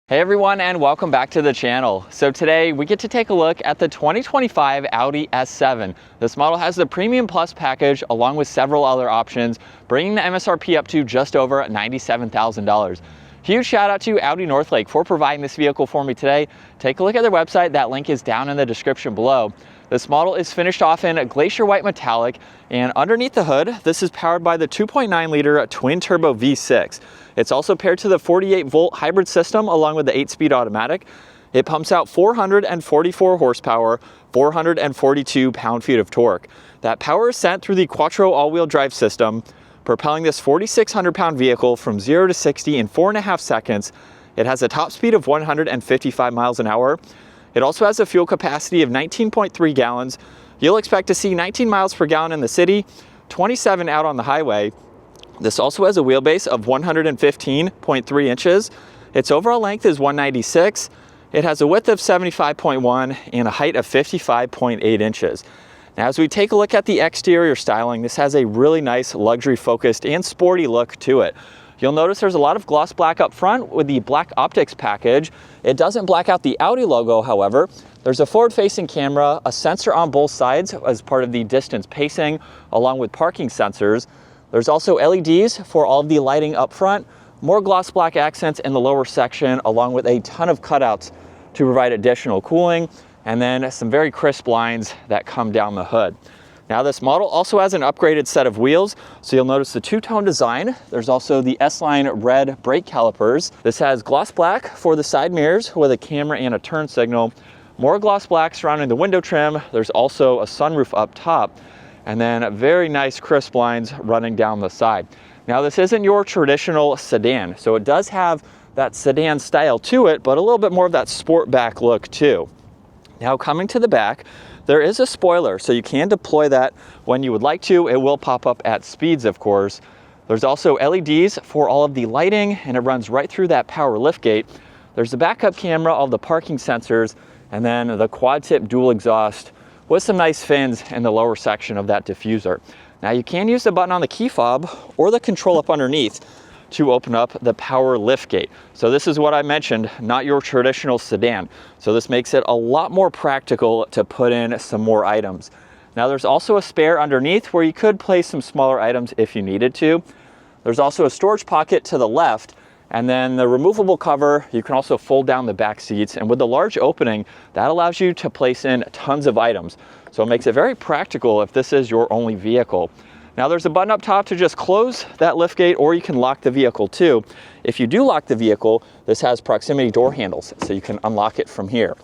Hey everyone, and welcome back to the channel. So today we get to take a look at the 2025 Audi S7. This model has the Premium Plus package along with several other options, bringing the MSRP up to just over $97,000. Huge shout out to Audi Northlake for providing this vehicle for me today. Take a look at their website. That link is down in the description below. This model is finished off in glacier white metallic, and underneath the hood, this is powered by the 2.9 liter twin turbo V6. It's also paired to the 48 volt hybrid system along with the 8-speed automatic. It pumps out 444 horsepower, 442 pound-feet of torque. That power is sent through the Quattro all-wheel drive system, propelling this 4,600 pound vehicle from 0 to 60 in 4.5 seconds. It has a top speed of 155 miles an hour. It also has a fuel capacity of 19.3 gallons. You'll expect to see 19 miles per gallon in the city, 27 out on the highway. This also has a wheelbase of 115.3 inches. Its overall length is 196. It has a width of 75.1 and a height of 55.8 inches. Now, as we take a look at the exterior styling, this has a really nice luxury focused and sporty look to it. You'll notice there's a lot of gloss black up front with the black optics package. It doesn't black out the Audi logo, however. There's a forward-facing camera, a sensor on both sides as part of the distance pacing, along with parking sensors. There's also LEDs for all of the lighting up front, more gloss black accents in the lower section, along with a ton of cutouts to provide additional cooling, and then some very crisp lines that come down the hood. Now, this model also has an upgraded set of wheels, so you'll notice the two-tone design. There's also the S-Line red brake calipers. This has gloss black for the side mirrors with a camera and a turn signal. More gloss black surrounding the window trim. There's also a sunroof up top, and then very nice crisp lines running down the side. Now, this isn't your traditional sedan, so it does have that sedan style to it, but a little bit more of that sport back look too. Now, coming to the back, there is a spoiler, so you can deploy that when you would like to. It will pop up at speeds, of course. There's also LEDs for all of the lighting, and it runs right through that power liftgate. There's the backup camera, all the parking sensors, and then the quad tip dual exhaust with some nice fins in the lower section of that diffuser. Now, you can use the button on the key fob or the control up underneath to open up the power liftgate. So this is what I mentioned, not your traditional sedan. So this makes it a lot more practical to put in some more items. Now, there's also a spare underneath where you could place some smaller items if you needed to. There's also a storage pocket to the left, and then the removable cover, you can also fold down the back seats, and with the large opening, that allows you to place in tons of items. So it makes it very practical if this is your only vehicle. Now, there's a button up top to just close that liftgate, or you can lock the vehicle too. If you do lock the vehicle, this has proximity door handles, so you can unlock it from here.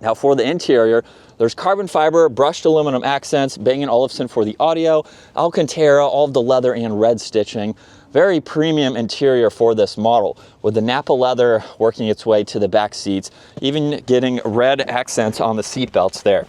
Now, for the interior, there's carbon fiber, brushed aluminum accents, Bang & Olufsen for the audio, Alcantara, all of the leather and red stitching. Very premium interior for this model, with the Napa leather working its way to the back seats, even getting red accents on the seat belts there.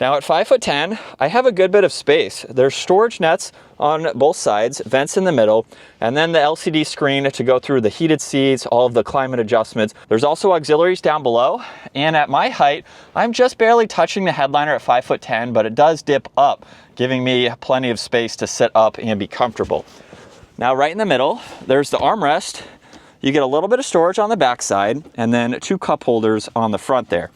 Now, at 5'10", I have a good bit of space. There's storage nets on both sides, vents in the middle, and then the LCD screen to go through the heated seats, all of the climate adjustments. There's also auxiliaries down below, and at my height, I'm just barely touching the headliner at 5'10", but it does dip up, giving me plenty of space to sit up and be comfortable. Now, right in the middle, there's the armrest. You get a little bit of storage on the back side, and then 2 cup holders on the front there.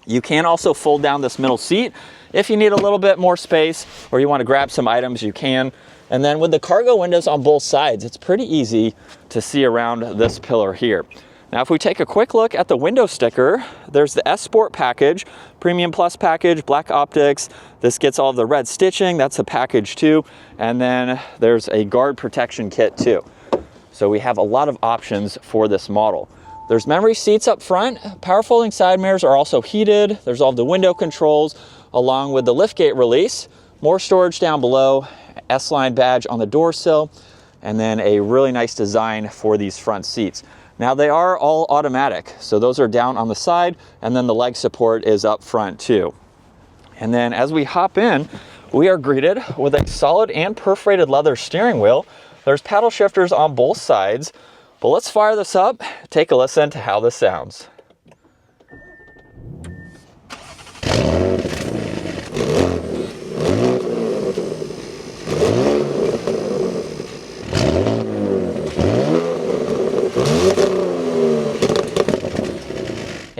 You can also fold down this middle seat if you need a little bit more space, or you want to grab some items, you can. And then with the cargo windows on both sides, it's pretty easy to see around this pillar here. Now, if we take a quick look at the window sticker, there's the S Sport package, Premium Plus package, black optics. This gets all of the red stitching, that's a package too. And then there's a guard protection kit too. So we have a lot of options for this model. There's memory seats up front. Power folding side mirrors are also heated. There's all the window controls along with the liftgate release. More storage down below, S-Line badge on the door sill, and then a really nice design for these front seats. Now, they are all automatic, so those are down on the side, and then the leg support is up front too. And then as we hop in, we are greeted with a solid and perforated leather steering wheel. There's paddle shifters on both sides. But let's fire this up, take a listen to how this sounds.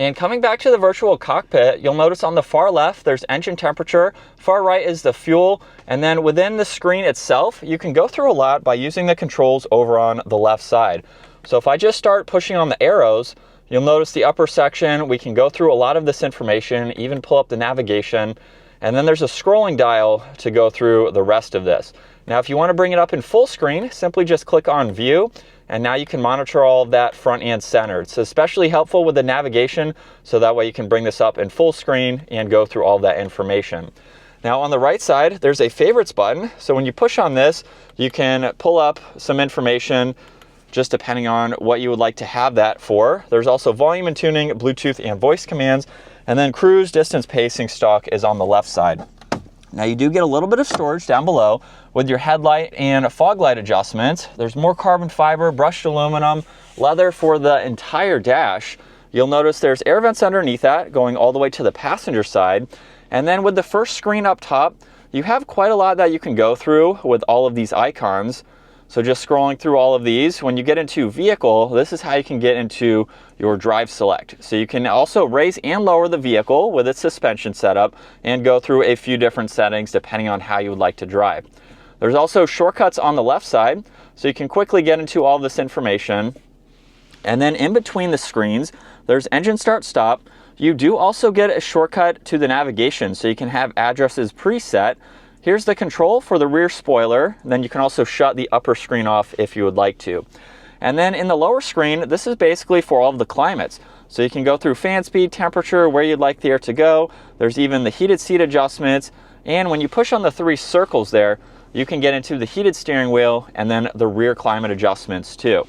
And coming back to the virtual cockpit, you'll notice on the far left, there's engine temperature, far right is the fuel, and then within the screen itself, you can go through a lot by using the controls over on the left side. So if I just start pushing on the arrows, you'll notice the upper section, we can go through a lot of this information, even pull up the navigation, and then there's a scrolling dial to go through the rest of this. Now, if you want to bring it up in full screen, simply just click on View, and now you can monitor all of that front and center. It's especially helpful with the navigation, so that way you can bring this up in full screen and go through all that information. Now, on the right side, there's a favorites button. So when you push on this, you can pull up some information just depending on what you would like to have that for. There's also volume and tuning, Bluetooth and voice commands, and then cruise, distance, pacing, stalk is on the left side. Now you do get a little bit of storage down below with your headlight and fog light adjustments. There's more carbon fiber, brushed aluminum, leather for the entire dash. You'll notice there's air vents underneath that going all the way to the passenger side. And then with the first screen up top, you have quite a lot that you can go through with all of these icons. So just scrolling through all of these, when you get into vehicle, this is how you can get into your drive select. So you can also raise and lower the vehicle with its suspension setup and go through a few different settings depending on how you would like to drive. There's also shortcuts on the left side, so you can quickly get into all this information. And then in between the screens, there's engine start stop. You do also get a shortcut to the navigation, so you can have addresses preset. Here's the control for the rear spoiler. Then you can also shut the upper screen off if you would like to. And then in the lower screen, this is basically for all of the climates. So you can go through fan speed, temperature, where you'd like the air to go. There's even the heated seat adjustments. And when you push on the 3 circles there, you can get into the heated steering wheel and then the rear climate adjustments too.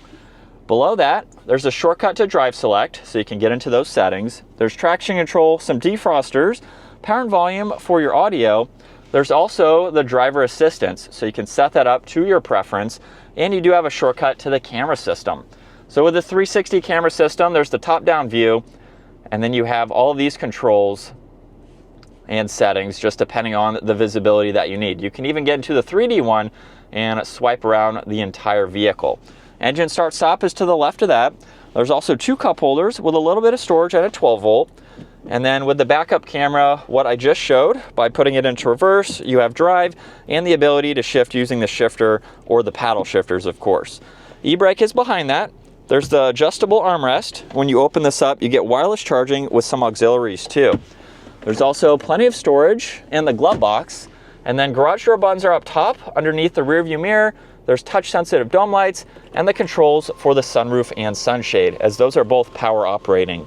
Below that, there's a shortcut to drive select, so you can get into those settings. There's traction control, some defrosters, power and volume for your audio. There's also the driver assistance, so you can set that up to your preference, and you do have a shortcut to the camera system. So with the 360 camera system, there's the top-down view, and then you have all of these controls and settings just depending on the visibility that you need. You can even get into the 3D one and swipe around the entire vehicle. Engine start stop is to the left of that. There's also 2 cup holders with a little bit of storage at a 12 volt. And then with the backup camera, what I just showed, by putting it into reverse, you have drive and the ability to shift using the shifter or the paddle shifters, of course. E-brake is behind that. There's the adjustable armrest. When you open this up, you get wireless charging with some auxiliaries too. There's also plenty of storage in the glove box. And then garage door buttons are up top underneath the rear view mirror. There's touch sensitive dome lights and the controls for the sunroof and sunshade, as those are both power operating.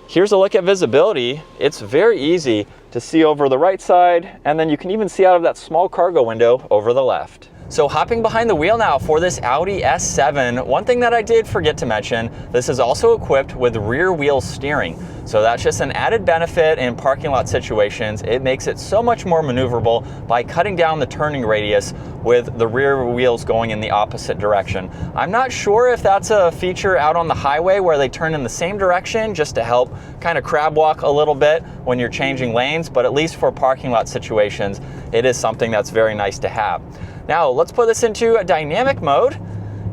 Here's a look at visibility. It's very easy to see over the right side, and then you can even see out of that small cargo window over the left. So hopping behind the wheel now for this Audi S7, one thing that I did forget to mention, this is also equipped with rear wheel steering. So that's just an added benefit in parking lot situations. It makes it so much more maneuverable by cutting down the turning radius with the rear wheels going in the opposite direction. I'm not sure if that's a feature out on the highway where they turn in the same direction just to help kind of crab walk a little bit when you're changing lanes, but at least for parking lot situations, it is something that's very nice to have. Now let's put this into a dynamic mode,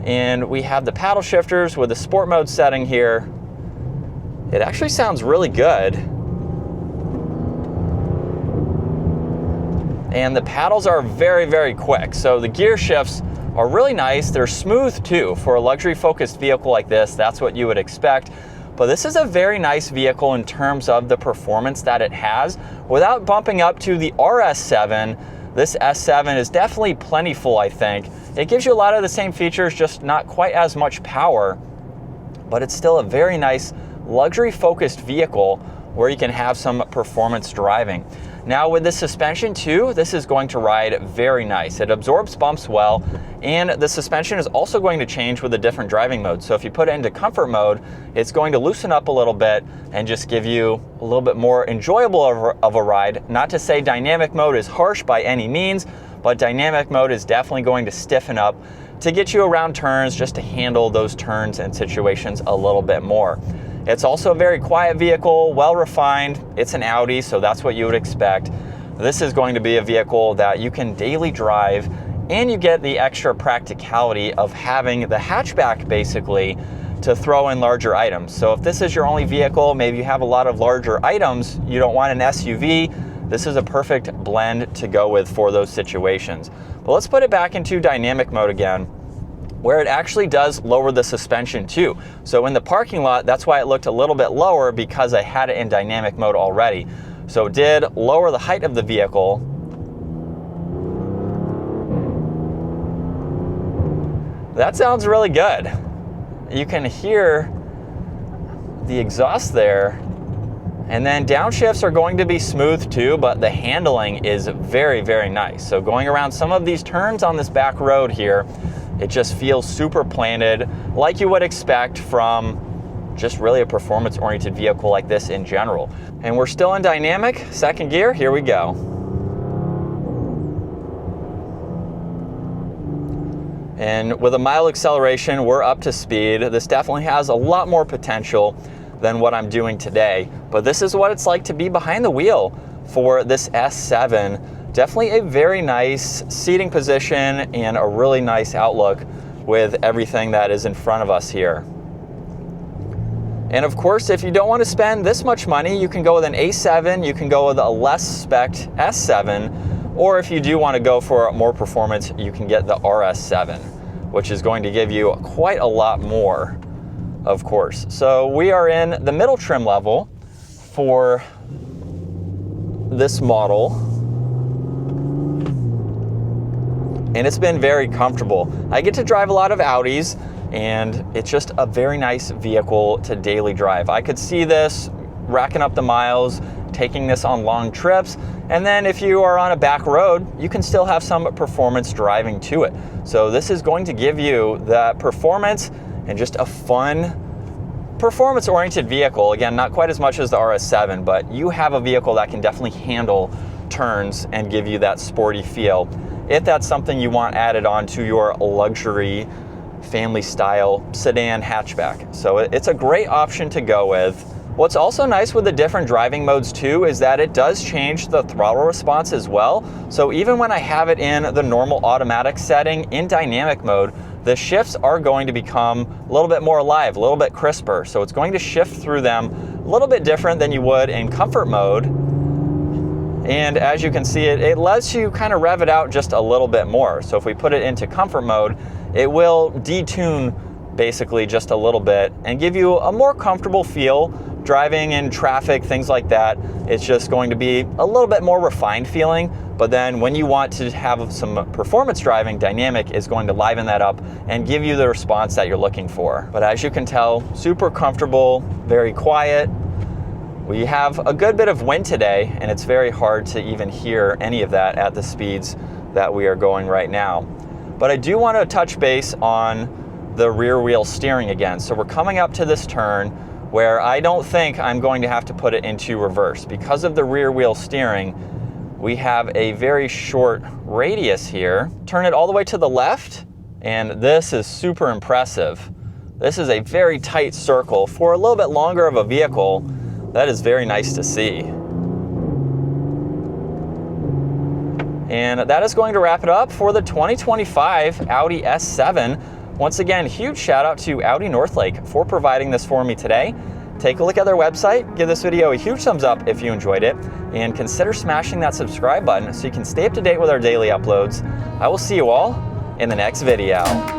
and we have the paddle shifters with the sport mode setting here. It actually sounds really good. And the paddles are very, very quick. So the gear shifts are really nice. They're smooth too. For a luxury focused vehicle like this, that's what you would expect. But this is a very nice vehicle in terms of the performance that it has. Without bumping up to the RS7, this S7 is definitely plentiful, I think. It gives you a lot of the same features, just not quite as much power, but it's still a very nice luxury-focused vehicle where you can have some performance driving. Now with the suspension too, this is going to ride very nice. It absorbs bumps well, and the suspension is also going to change with the different driving modes. So if you put it into comfort mode, it's going to loosen up a little bit and just give you a little bit more enjoyable of a ride. Not to say dynamic mode is harsh by any means, but dynamic mode is definitely going to stiffen up to get you around turns, just to handle those turns and situations a little bit more. It's also a very quiet vehicle, well refined. It's an Audi, so that's what you would expect. This is going to be a vehicle that you can daily drive, and you get the extra practicality of having the hatchback basically to throw in larger items. So if this is your only vehicle, maybe you have a lot of larger items, you don't want an SUV, this is a perfect blend to go with for those situations. But let's put it back into dynamic mode again, where it actually does lower the suspension too. So in the parking lot, that's why it looked a little bit lower, because I had it in dynamic mode already. So it did lower the height of the vehicle. That sounds really good. You can hear the exhaust there. And then downshifts are going to be smooth too, but the handling is very, very nice. So going around some of these turns on this back road here, it just feels super planted, like you would expect from just really a performance-oriented vehicle like this in general. And we're still in dynamic, second gear, here we go. And with a mild acceleration, we're up to speed. This definitely has a lot more potential than what I'm doing today, but this is what it's like to be behind the wheel for this S7. Definitely a very nice seating position and a really nice outlook with everything that is in front of us here. And of course, if you don't want to spend this much money, you can go with an A7, you can go with a less spec'd S7, or if you do want to go for more performance, you can get the RS7, which is going to give you quite a lot more, of course. So we are in the middle trim level for this model, and it's been very comfortable. I get to drive a lot of Audis, and it's just a very nice vehicle to daily drive. I could see this racking up the miles, taking this on long trips, and then if you are on a back road, you can still have some performance driving to it. So this is going to give you that performance and just a fun, performance-oriented vehicle. Again, not quite as much as the RS7, but you have a vehicle that can definitely handle turns and give you that sporty feel, if that's something you want added on to your luxury family style sedan hatchback. So it's a great option to go with. What's also nice with the different driving modes too is that it does change the throttle response as well. So even when I have it in the normal automatic setting, in dynamic mode, the shifts are going to become a little bit more alive, a little bit crisper. So it's going to shift through them a little bit different than you would in comfort mode. And as you can see, it lets you kind of rev it out just a little bit more. So if we put it into comfort mode, it will detune basically just a little bit and give you a more comfortable feel driving in traffic, things like that. It's just going to be a little bit more refined feeling, but then when you want to have some performance driving, dynamic is going to liven that up and give you the response that you're looking for. But as you can tell, super comfortable, very quiet. We have a good bit of wind today, and it's very hard to even hear any of that at the speeds that we are going right now. But I do want to touch base on the rear wheel steering again. So we're coming up to this turn where I don't think I'm going to have to put it into reverse. Because of the rear wheel steering, we have a very short radius here. Turn it all the way to the left, and this is super impressive. This is a very tight circle. For a little bit longer of a vehicle, that is very nice to see. And that is going to wrap it up for the 2025 Audi S7. Once again, huge shout out to Audi Northlake for providing this for me today. Take a look at their website, give this video a huge thumbs up if you enjoyed it, and consider smashing that subscribe button so you can stay up to date with our daily uploads. I will see you all in the next video.